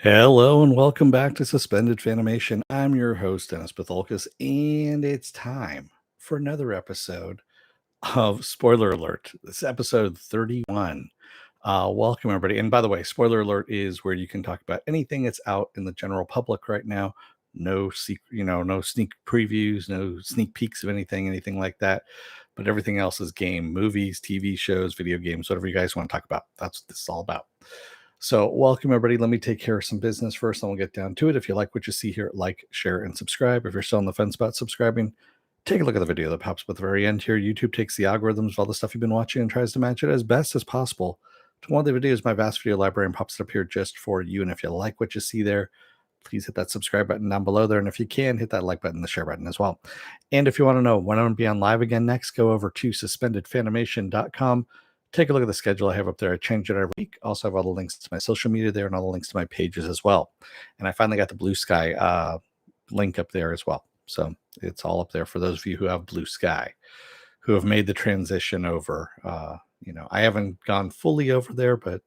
Hello and welcome back to Suspended Fanimation. I'm your host, Dennis Bithoulkas, and it's time for another episode of Spoiler Alert. This is episode 31. Welcome, everybody. And by the way, Spoiler Alert is where you can talk about anything that's out in the general public right now. No secret, no sneak previews, no sneak peeks of anything like that. But everything else is game, movies, TV shows, video games, whatever you guys want to talk about. That's what this is all about. So, welcome everybody. Let me take care of some business first, and we'll get down to it. If you like what you see here, like, share, and subscribe. If you're still on the fence about subscribing, take a look at the video that pops up at the very end here. YouTube takes the algorithms of all the stuff you've been watching and tries to match it as best as possible to one of the videos, my vast video library, and pops it up here just for you. And if you like what you see there, please hit that subscribe button down below there. And if you can, hit that like button, the share button as well. And if you want to know when I'm going to be on live again next, go over to suspendedfanimation.com. Take a look at the schedule I have up there. I change it every week. Also have all the links to my social media there and all the links to my pages as well. And I finally got the Blue Sky link up there as well. So it's all up there for those of you who have Blue Sky, who have made the transition over. I haven't gone fully over there, but,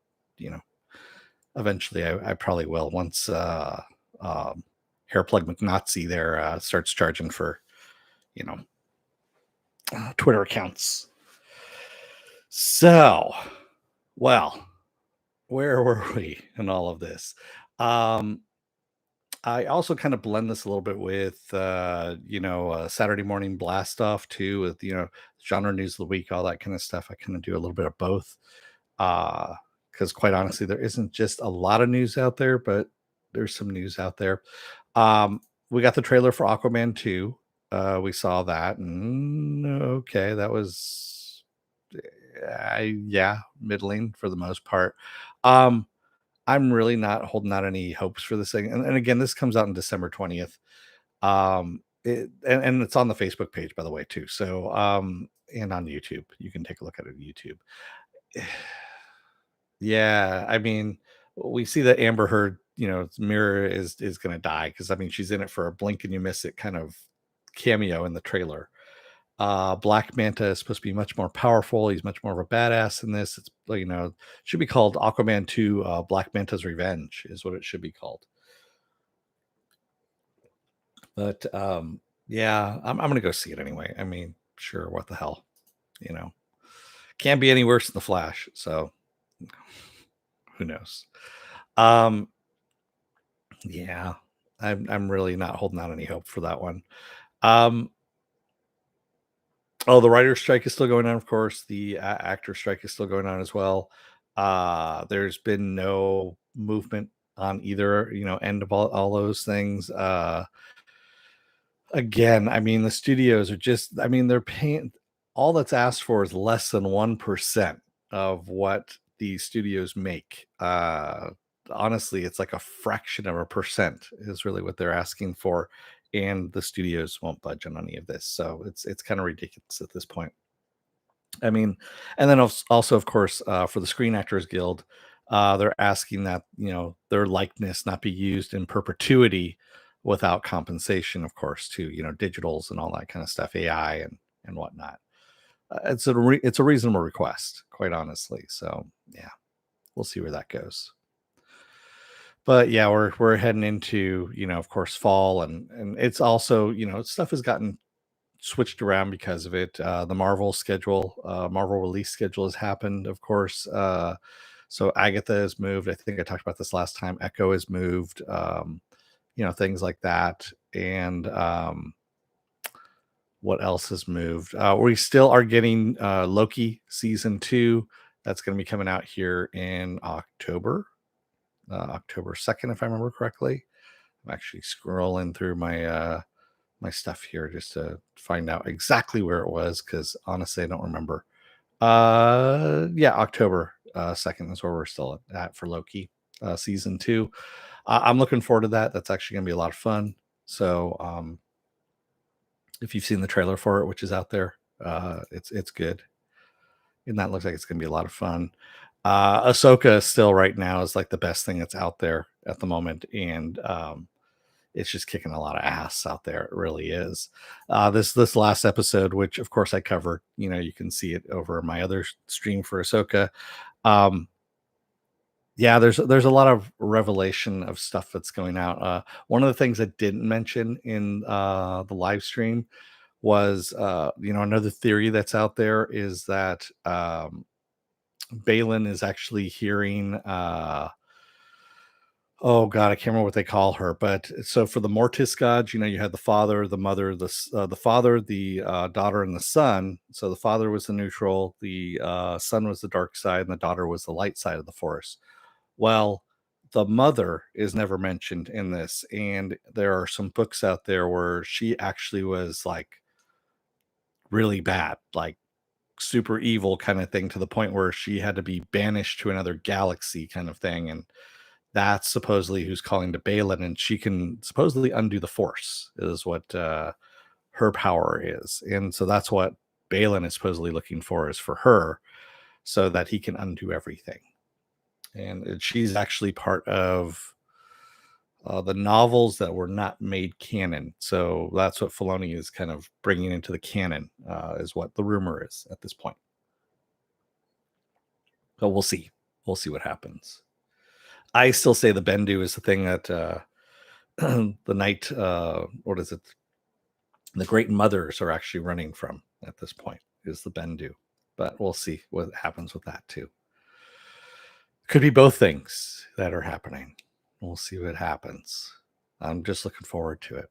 eventually I probably will once Hairplug McNazi there starts charging for, Twitter accounts. So, well, where were we in all of this? I also kind of blend this a little bit with, Saturday morning blast off too, with, genre news of the week, all that kind of stuff. I kind of do a little bit of both. Because quite honestly, there isn't just a lot of news out there, but there's some news out there. We got the trailer for Aquaman 2. We saw that, and okay, that was middling for the most part. I'm really not holding out any hopes for this thing. And again, this comes out on December 20th. And it's on the Facebook page, by the way, too. So, and on YouTube, you can take a look at it on YouTube. Yeah, I mean, we see that Amber Heard, Mirror is going to die because I mean she's in it for a blink and you miss it kind of cameo in the trailer. Black Manta is supposed to be much more powerful. He's much more of a badass in this. It's should be called Aquaman 2 Black Manta's Revenge is what it should be called. But yeah, I'm gonna go see it anyway. I mean, sure, what the hell, can't be any worse than the Flash. So who knows? Yeah, I'm really not holding out any hope for that one. Oh, the writer's strike is still going on, of course. The actor strike is still going on as well. There's been no movement on either, end of all those things. Again, I mean, the studios are just, I mean, they're paying, all that's asked for is less than 1% of what the studios make. Honestly, it's like a fraction of a percent is really what they're asking for, and the studios won't budge on any of this. So it's kind of ridiculous at this point. I mean, and then also, of course, for the Screen Actors Guild, they're asking that their likeness not be used in perpetuity without compensation, of course, to digitals and all that kind of stuff, AI and whatnot. It's a reasonable request, quite honestly. So yeah, we'll see where that goes. But yeah, we're heading into of course fall, and it's also stuff has gotten switched around because of it. The Marvel release schedule has happened, of course. So Agatha has moved. I think I talked about this last time. Echo has moved. Things like that. And what else has moved? We still are getting Loki season 2. That's going to be coming out here in October 2nd, if I remember correctly. I'm actually scrolling through my my stuff here just to find out exactly where it was, because honestly I don't remember. October 2nd is where we're still at for Loki season 2. I'm looking forward to that. That's actually gonna be a lot of fun. So if you've seen the trailer for it, which is out there, it's good, and that looks like it's gonna be a lot of fun. Ahsoka still right now is like the best thing that's out there at the moment, and it's just kicking a lot of ass out there. It really is. This last episode, which of course I covered, you can see it over my other stream for Ahsoka. Yeah, there's a lot of revelation of stuff that's going out. One of the things I didn't mention in the live stream was, another theory that's out there is that Balin is actually hearing. Oh god, I can't remember what they call her, but so for the Mortis gods, you had the father, the mother, the father, the daughter, and the son. So the father was the neutral, the son was the dark side, and the daughter was the light side of the force. Well, the mother is never mentioned in this, and there are some books out there where she actually was like really bad, like super evil kind of thing, to the point where she had to be banished to another galaxy kind of thing. And that's supposedly who's calling to Balin, and she can supposedly undo the Force, is what her power is. And so that's what Balin is supposedly looking for, is for her, so that he can undo everything. And she's actually part of the novels that were not made canon. So that's what Filoni is kind of bringing into the canon, is what the rumor is at this point. So we'll see. We'll see what happens. I still say the Bendu is the thing that the night, what is it? The Great Mothers are actually running from at this point, is the Bendu. But we'll see what happens with that too. Could be both things that are happening. We'll see what happens. I'm just looking forward to it.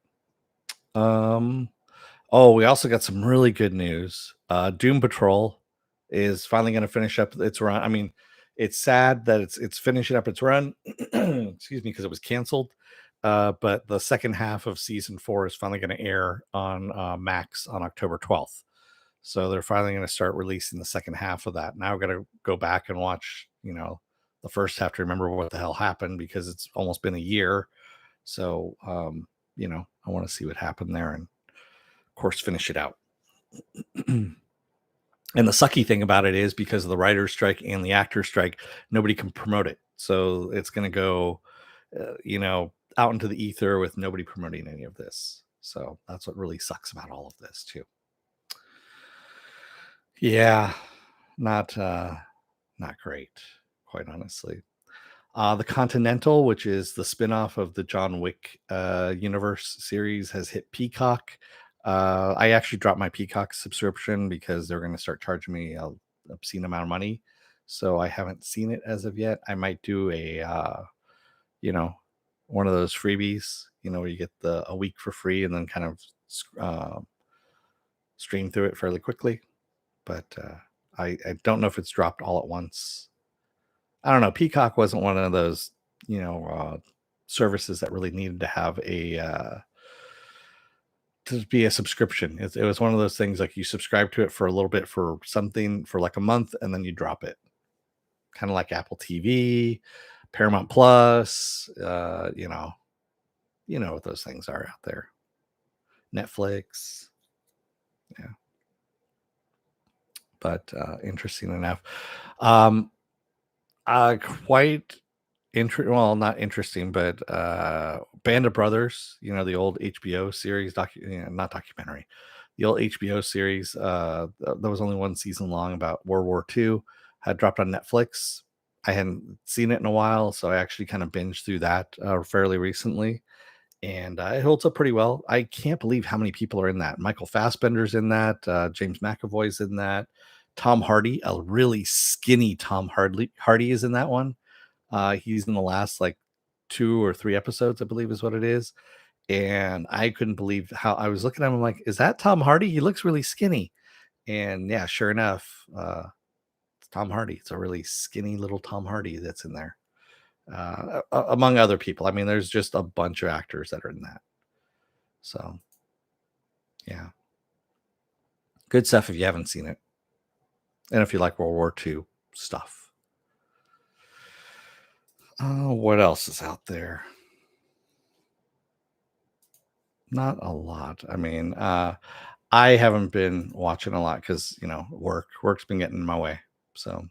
Oh, we also got some really good news. Doom Patrol is finally going to finish up its run. I mean, it's sad that it's finishing up its run. Excuse me, because it was canceled. But the second half of season 4 is finally going to air on Max on October 12th. So they're finally going to start releasing the second half of that. Now I've got to go back and watch, the first half to remember what the hell happened, because it's almost been a year. So, I want to see what happened there, and of course, finish it out. And the sucky thing about it is, because of the writer's strike and the actor's strike, nobody can promote it. So it's going to go, out into the ether with nobody promoting any of this. So that's what really sucks about all of this too. Yeah, not great, quite honestly. The Continental, which is the spin-off of the John Wick universe series, has hit Peacock. I actually dropped my Peacock subscription because they're going to start charging me a obscene amount of money. So I haven't seen it as of yet. I might do you know, one of those freebies, where you get a week for free and then kind of uh, stream through it fairly quickly. But I don't know if it's dropped all at once. I don't know. Peacock wasn't one of those, services that really needed to have to be a subscription. It was one of those things, like, you subscribe to it for a little bit for something for like a month, and then you drop it. Kind of like Apple TV, Paramount Plus, you know what those things are out there. Netflix. Yeah. But interesting enough. Um, quite well, not interesting, but Band of Brothers, the old HBO series, not documentary, the old HBO series, that was only one season long, about World War II, had dropped on Netflix. I hadn't seen it in a while, so I actually kind of binged through that fairly recently, and it holds up pretty well. I can't believe how many people are in that. Michael Fassbender's in that, James McAvoy's in that, Tom Hardy, a really skinny Tom Hardy is in that one. He's in the last like 2 or 3 episodes, I believe is what it is. And I couldn't believe how I was looking at him. I'm like, is that Tom Hardy? He looks really skinny. And yeah, sure enough, it's Tom Hardy. It's a really skinny little Tom Hardy that's in there, among other people. I mean, there's just a bunch of actors that are in that. So yeah, good stuff if you haven't seen it. And if you like World War II stuff. What else is out there? Not a lot. I mean, I haven't been watching a lot because, work's been getting in my way. So,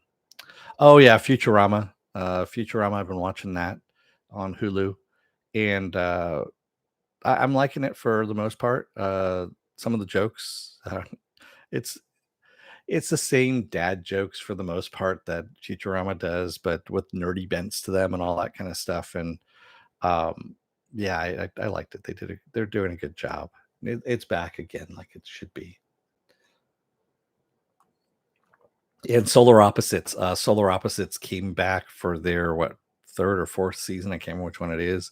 oh yeah, Futurama. Futurama. I've been watching that on Hulu, and I'm liking it for the most part. Some of the jokes, it's it's the same dad jokes for the most part that Futurama does, but with nerdy bents to them and all that kind of stuff. And um, yeah, I liked it. They're doing a good job. It's back again, like it should be. And Solar Opposites came back for their what, third or fourth season. I can't remember which one it is.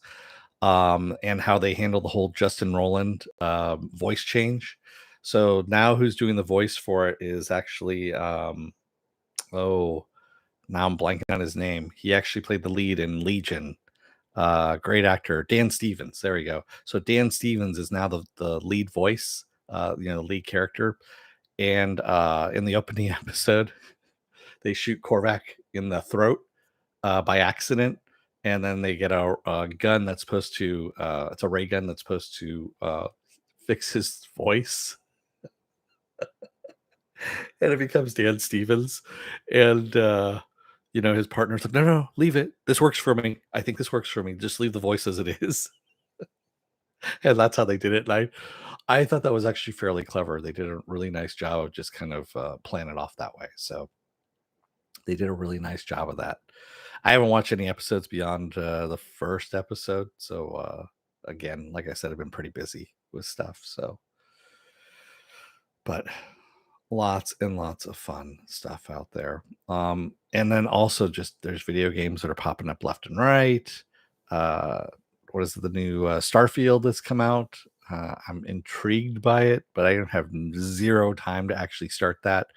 And how they handle the whole Justin Roland voice change. So now who's doing the voice for it is actually oh, now I'm blanking on his name. He actually played the lead in Legion. Great actor, Dan Stevens. There we go. So Dan Stevens is now the lead voice, lead character. And in the opening episode, they shoot Korvac in the throat by accident, and then they get a gun that's supposed to it's a ray gun that's supposed to fix his voice, and it becomes Dan Stevens, and his partner's like, no, leave it. This works for me. I think this works for me. Just leave the voice as it is, and that's how they did it. And I thought that was actually fairly clever. They did a really nice job of just kind of playing it off that way. So they did a really nice job of that. I haven't watched any episodes beyond the first episode, so again, like I said, I've been pretty busy with stuff. So, but lots and lots of fun stuff out there. And then also just there's video games that are popping up left and right. Uh, what is the new Starfield that's come out? I'm intrigued by it, but I don't have zero time to actually start that.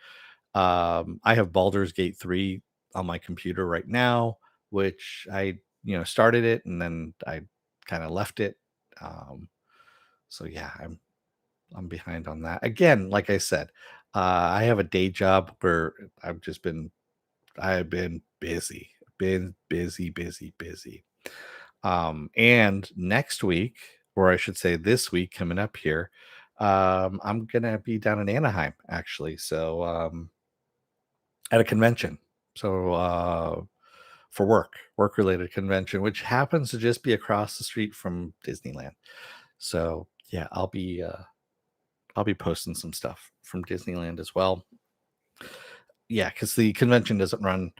I have Baldur's Gate 3 on my computer right now, which I, started it and then I kind of left it. So yeah, I'm behind on that. Again, like I said, I have a day job where I've been busy, busy. And next week, or I should say this week coming up here, I'm gonna be down in Anaheim actually. So at a convention. So for work related convention, which happens to just be across the street from Disneyland. So yeah, I'll be posting some stuff from Disneyland as well. Yeah, because the convention doesn't run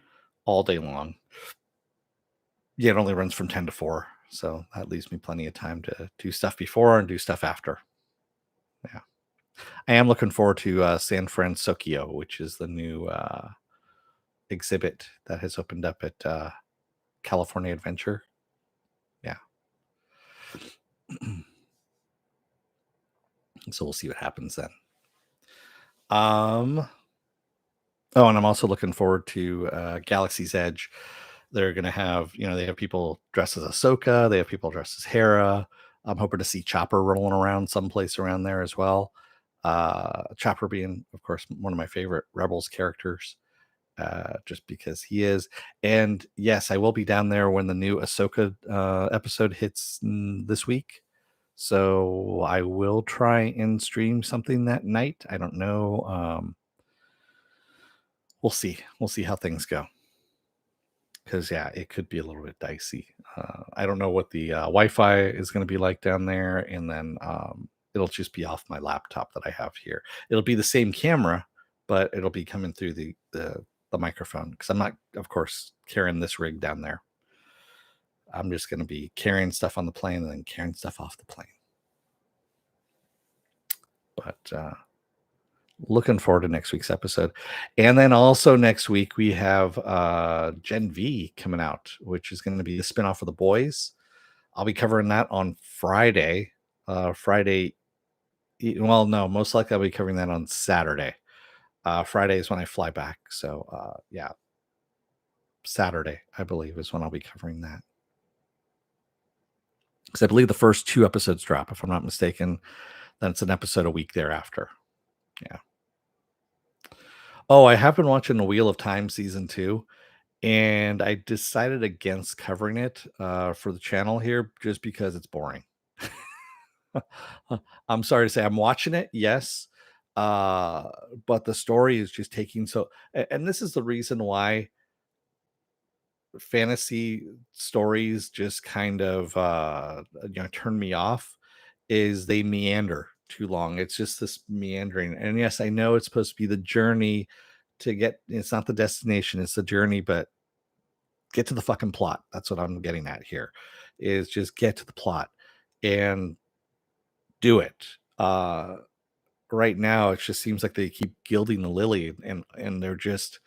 all day long. Yeah, it only runs from 10 to 4. So that leaves me plenty of time to do stuff before and do stuff after. Yeah. I am looking forward to San Francisco, which is the new exhibit that has opened up at California Adventure. Yeah. So we'll see what happens then. Oh, and I'm also looking forward to Galaxy's Edge. They're going to have, they have people dressed as Ahsoka. They have people dressed as Hera. I'm hoping to see Chopper rolling around someplace around there as well. Chopper being, of course, one of my favorite Rebels characters, just because he is. And yes, I will be down there when the new Ahsoka episode hits this week. So I will try and stream something that night. I don't know. We'll see. We'll see how things go. Because yeah, it could be a little bit dicey. I don't know what the Wi-Fi is going to be like down there, and then it'll just be off my laptop that I have here. It'll be the same camera, but it'll be coming through the microphone because I'm not, of course, carrying this rig down there. I'm just going to be carrying stuff on the plane and then carrying stuff off the plane. But looking forward to next week's episode. And then also next week we have Gen V coming out, which is going to be the spinoff of The Boys. I'll be covering that on Friday. Well, no, most likely I'll be covering that on Saturday. Friday is when I fly back. So yeah, Saturday, I believe, is when I'll be covering that. Because I believe the first 2 episodes drop, if I'm not mistaken. Then it's an episode a week thereafter. Yeah. Oh, I have been watching The Wheel of Time season 2, and I decided against covering it for the channel here just because it's boring. I'm sorry to say, I'm watching it, yes, but the story is just taking so. And this is the reason why fantasy stories just kind of turn me off. Is they meander too long. It's just this meandering. And yes, I know it's supposed to be the journey to get, it's not the destination, it's the journey, but get to the fucking plot. That's what I'm getting at here, is just get to the plot and do it. Right now it just seems like they keep gilding the lily, and they're just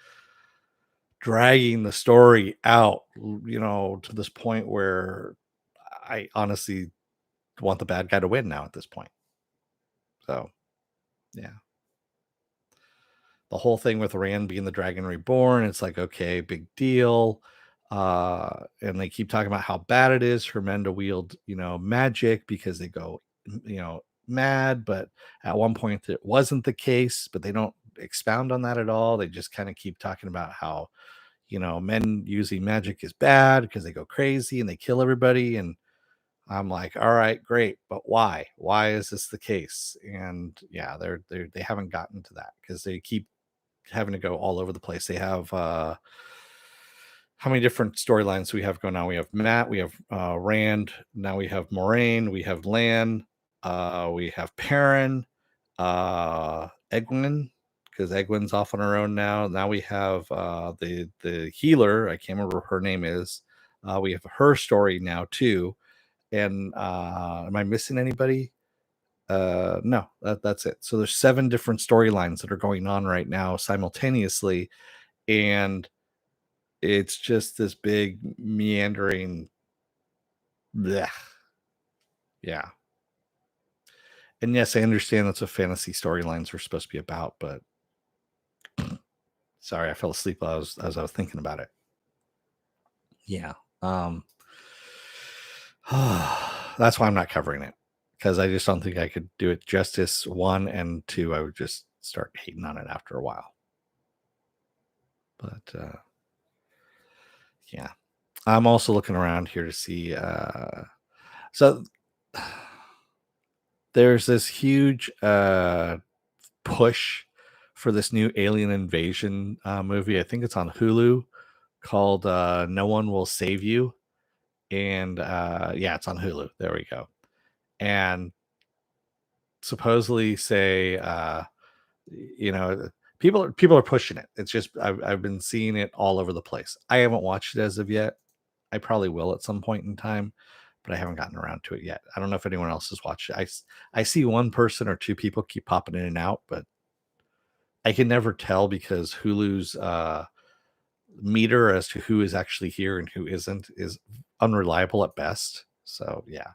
dragging the story out, to this point where I honestly want the bad guy to win now at this point. So, yeah. The whole thing with Rand being the Dragon Reborn, it's like, okay, big deal. And they keep talking about how bad it is for men to wield, magic because they go, mad. But at one point it wasn't the case, but they don't expound on that at all. They just kind of keep talking about how, men using magic is bad because they go crazy and they kill everybody. And I'm like, all right, great, but why? Why is this the case? And yeah, they haven't gotten to that because they keep having to go all over the place. They have how many different storylines we have going on? We have Matt, we have Rand, now we have Moraine, we have Lan, we have Perrin, Egwin, because Egwin's off on her own now. Now we have the healer. I can't remember what her name is. We have her story now too. And am I missing anybody? No, that's it. So there's 7 different storylines that are going on right now simultaneously, and it's just this big meandering blech. Yeah. And yes, I understand that's what fantasy storylines are supposed to be about, but sorry, I fell asleep as I was thinking about it. Yeah. That's why I'm not covering it, because I just don't think I could do it justice. 1 and 2, I would just start hating on it after a while. But yeah, I'm also looking around here to see. So there's this huge push for this new alien invasion movie. I think it's on Hulu, called No One Will Save You. And yeah, it's on Hulu. There we go. And supposedly say, people are pushing it. It's just I've been seeing it all over the place. I haven't watched it as of yet. I probably will at some point in time, but I haven't gotten around to it yet. I don't know if anyone else has watched it. I see one person or two people keep popping in and out, but I can never tell because Hulu's meter as to who is actually here and who isn't is unreliable at best. So yeah.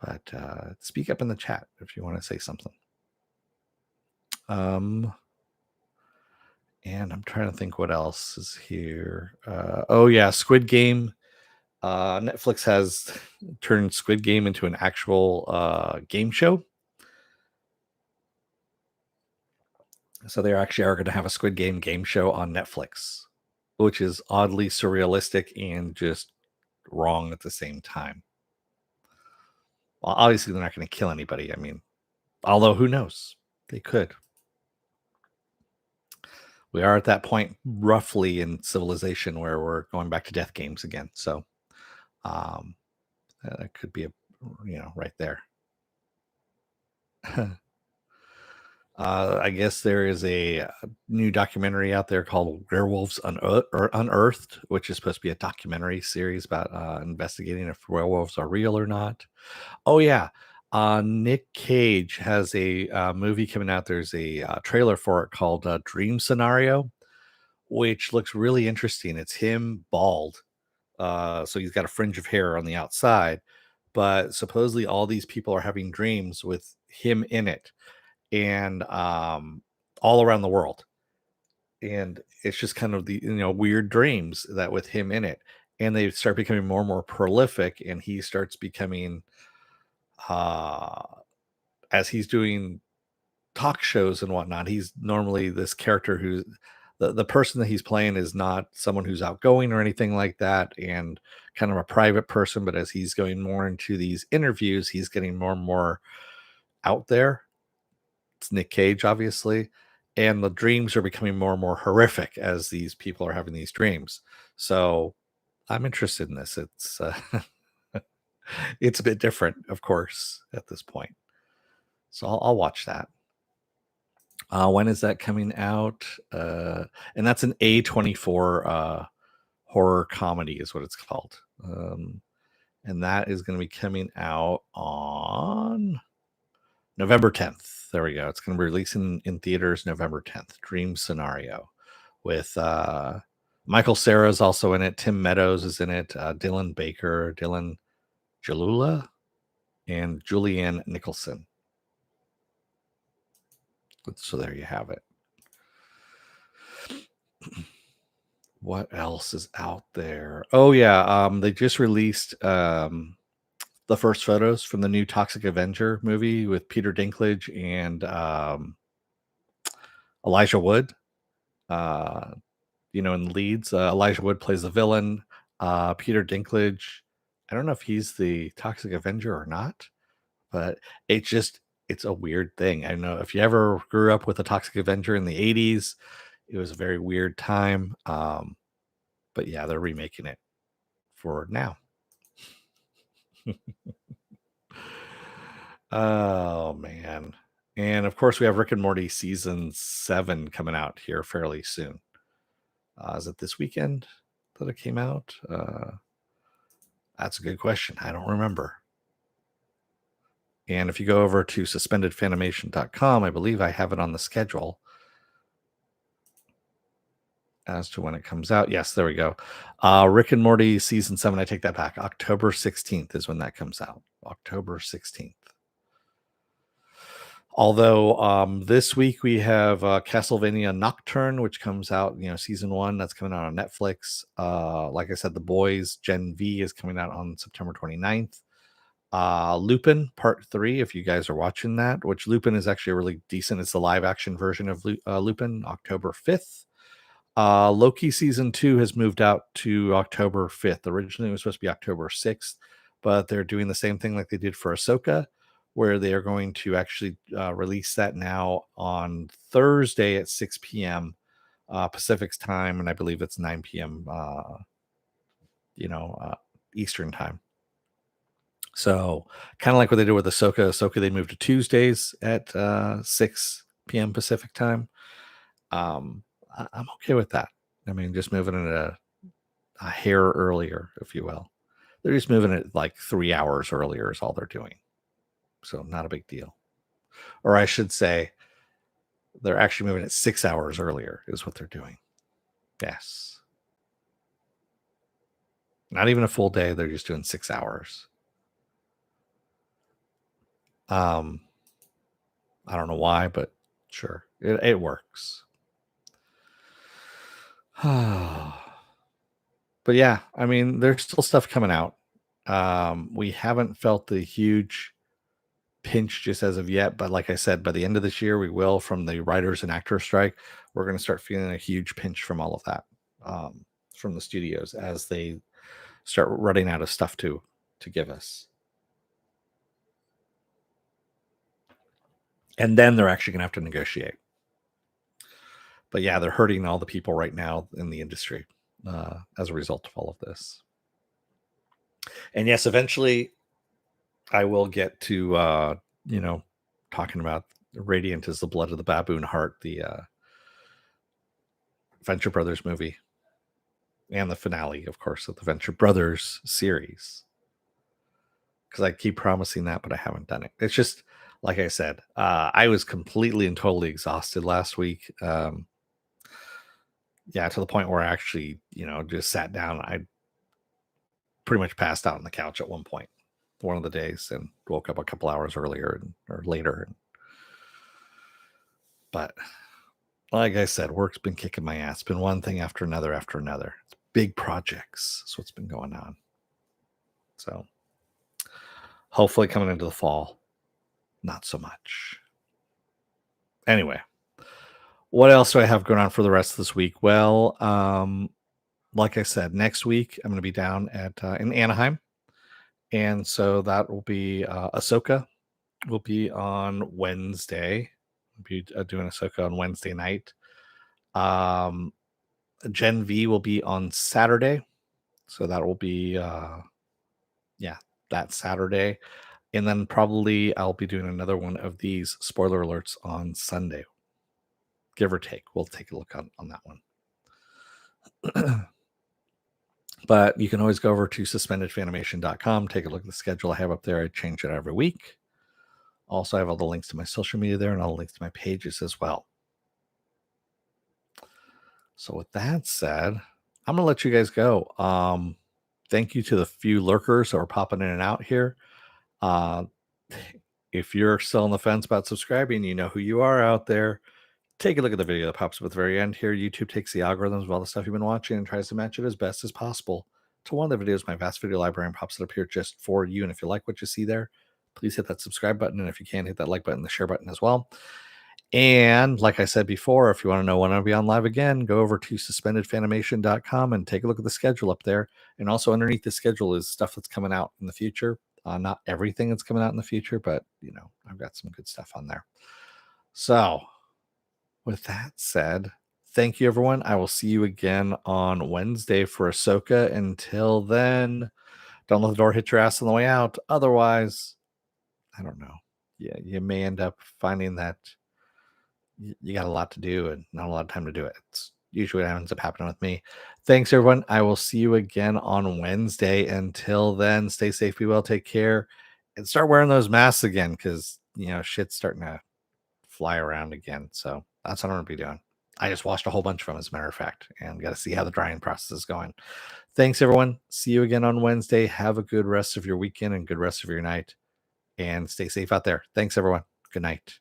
But speak up in the chat if you want to say something. And I'm trying to think what else is here. Oh yeah, Squid Game. Netflix has turned Squid Game into an actual game show. So they actually are going to have a Squid game show on Netflix, which is oddly surrealistic and just wrong at the same time. Well, obviously they're not going to kill anybody. I mean, although who knows? They could. We are at that point roughly in civilization where we're going back to death games again. So that could be right there. I guess there is a new documentary out there called Werewolves Unearthed, which is supposed to be a documentary series about investigating if werewolves are real or not. Oh yeah, Nick Cage has a movie coming out. There's a trailer for it called Dream Scenario, which looks really interesting. It's him bald, so he's got a fringe of hair on the outside, but supposedly all these people are having dreams with him in it, and all around the world. And it's just kind of the weird dreams that with him in it, and they start becoming more and more prolific, and he starts becoming uh as he's doing talk shows and whatnot, he's normally this character who the person that he's playing is not someone who's outgoing or anything like that, and kind of a private person. But as he's going more into these interviews, he's getting more and more out there. It's Nick Cage, obviously, and the dreams are becoming more and more horrific as these people are having these dreams. So I'm interested in this. It's it's a bit different, of course, at this point. So I'll watch that. When is that coming out? And that's an A24 horror comedy, is what it's called. And that is going to be coming out on November 10th. There we go. It's going to be releasing in theaters November 10th. Dream Scenario with Michael Cera is also in it. Tim Meadows is in it. Dylan Baker, Dylan Jalula, and Julianne Nicholson. So there you have it. What else is out there? Oh yeah, they just released the first photos from the new Toxic Avenger movie with Peter Dinklage and Elijah Wood. In the leads, Elijah Wood plays the villain. Peter Dinklage, I don't know if he's the Toxic Avenger or not, but it's a weird thing. I know if you ever grew up with a Toxic Avenger in the 80s, it was a very weird time. But yeah, they're remaking it for now. Oh man. And of course we have Rick and Morty season 7 coming out here fairly soon. Is it this weekend that it came out? That's a good question. I don't remember. And if you go over to suspendedfanimation.com, I believe I have it on the schedule as to when it comes out. Yes, there we go. Rick and Morty season 7, I take that back. October 16th is when that comes out. October 16th. Although this week we have Castlevania Nocturne, which comes out, season 1, that's coming out on Netflix. Like I said, The Boys Gen V is coming out on September 29th. Lupin Part 3, if you guys are watching that, which Lupin is actually really decent. It's the live action version of Lupin, October 5th. Loki season 2 has moved out to October 5th. Originally, it was supposed to be October 6th, but they're doing the same thing like they did for Ahsoka, where they are going to actually release that now on Thursday at 6 p.m. Pacific time, and I believe it's 9 p.m. Eastern time. So kind of like what they did with Ahsoka. Ahsoka, they moved to Tuesdays at 6 p.m. Pacific time. I'm okay with that. I mean, just moving it a hair earlier, if you will. They're just moving it like 3 hours earlier is all they're doing. So not a big deal. Or I should say, they're actually moving it 6 hours earlier is what they're doing. Yes. Not even a full day. They're just doing 6 hours. I don't know why, but sure, it works. But yeah, I mean, there's still stuff coming out. We haven't felt the huge pinch just as of yet, but like I said, by the end of this year, we will. From the writers and actors strike, we're going to start feeling a huge pinch from all of that, from the studios as they start running out of stuff to give us. And then they're actually going to have to negotiate. But yeah, they're hurting all the people right now in the industry as a result of all of this. And yes, eventually I will get to, talking about Radiant is the Blood of the Baboon Heart, the Venture Brothers movie, and the finale, of course, of the Venture Brothers series. Because I keep promising that, but I haven't done it. It's just, like I said, I was completely and totally exhausted last week. Yeah, to the point where I actually, just sat down. I pretty much passed out on the couch at one point, one of the days, and woke up a couple hours earlier or later. But like I said, work's been kicking my ass. It's been one thing after another after another. It's big projects. That's what's been going on. So hopefully coming into the fall, not so much. Anyway, what else do I have going on for the rest of this week? Well, like I said, next week I'm going to be down at in Anaheim, and so that will be Ahsoka. Will be on Wednesday. We'll be doing Ahsoka on Wednesday night. Gen V will be on Saturday, so that will be that Saturday. And then probably I'll be doing another one of these spoiler alerts on Sunday, give or take. We'll take a look on that one. But you can always go over to suspendedfanimation.com, take a look at the schedule I have up there. I change it every week. Also, I have all the links to my social media there and all the links to my pages as well. So with that said, I'm going to let you guys go. Thank you to the few lurkers that are popping in and out here. If you're still on the fence about subscribing, you know who you are out there. Take a look at the video that pops up at the very end here. YouTube takes the algorithms of all the stuff you've been watching and tries to match it as best as possible to one of the videos, my vast video library, and pops it up here just for you. And if you like what you see there, please hit that subscribe button. And if you can, hit that like button, the share button as well. And like I said before, if you want to know when I'll be on live again, go over to suspendedfanimation.com and take a look at the schedule up there. And also underneath the schedule is stuff that's coming out in the future. Not everything that's coming out in the future, but I've got some good stuff on there. So with that said, thank you, everyone. I will see you again on Wednesday for Ahsoka. Until then, don't let the door hit your ass on the way out. Otherwise, I don't know. Yeah, you may end up finding that you got a lot to do and not a lot of time to do it. It's usually what ends up happening with me. Thanks, everyone. I will see you again on Wednesday. Until then, stay safe, be well, take care, and start wearing those masks again because, shit's starting to fly around again. So that's what I'm going to be doing. I just washed a whole bunch of them, as a matter of fact, and got to see how the drying process is going. Thanks, everyone. See you again on Wednesday. Have a good rest of your weekend and good rest of your night, and stay safe out there. Thanks, everyone. Good night.